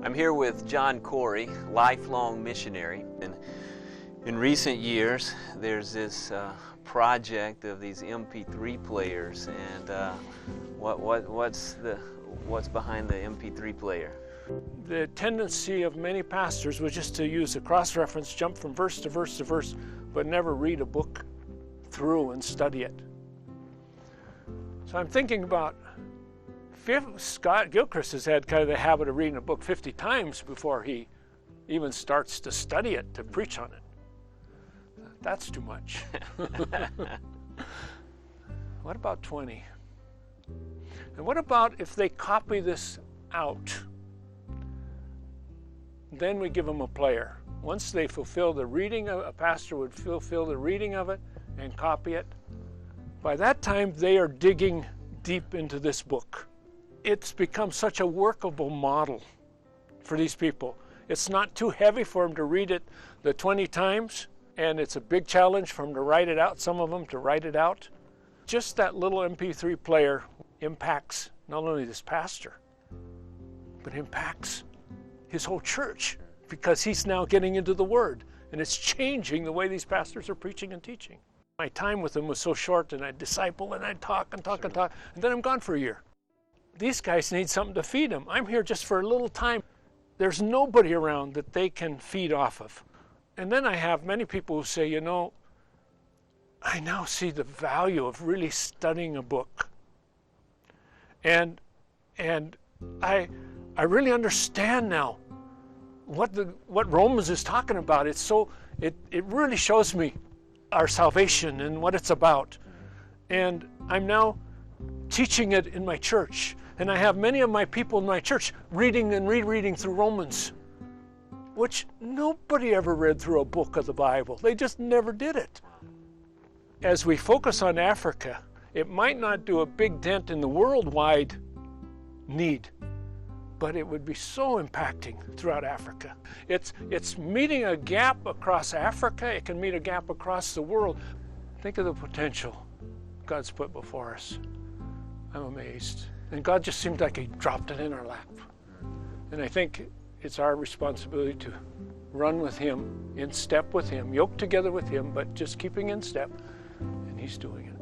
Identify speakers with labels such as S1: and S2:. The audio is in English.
S1: I'm here with John Corey, lifelong missionary. And in recent years, there's this project of these MP3 players. And what's behind the MP3 player?
S2: The tendency of many pastors was just to use a cross-reference, jump from verse to verse to verse, but never read a book through and study it. So I'm thinking about, Scott Gilchrist has had kind of the habit of reading a book 50 times before he even starts to study it, to preach on it. That's too much. What about 20? And what about if they copy this out? Then we give them a player. Once they fulfill the reading, a pastor would fulfill the reading of it and copy it. By that time, they are digging deep into this book. It's become such a workable model for these people. It's not too heavy for them to read it the 20 times, and it's a big challenge for them to write it out, some of them to write it out. Just that little MP3 player impacts not only this pastor, but impacts his whole church, because he's now getting into the Word, and it's changing the way these pastors are preaching and teaching. My time with them was so short, and I'd disciple, and I'd talk and talk and talk, and then I'm gone for a year. These guys need something to feed them. I'm here just for a little time. There's nobody around that they can feed off of. And then I have many people who say, you know, I now see the value of really studying a book. And I really understand now what Romans is talking about. It really shows me our salvation and what it's about. And I'm now teaching it in my church. And I have many of my people in my church reading and rereading through Romans, which nobody ever read through a book of the Bible. They just never did it. As we focus on Africa, it might not do a big dent in the worldwide need, but it would be so impacting throughout Africa. It's meeting a gap across Africa. It can meet a gap across the world. Think of the potential God's put before us. I'm amazed. And God just seemed like He dropped it in our lap. And I think it's our responsibility to run with Him, in step with Him, yoked together with Him, but just keeping in step. And He's doing it.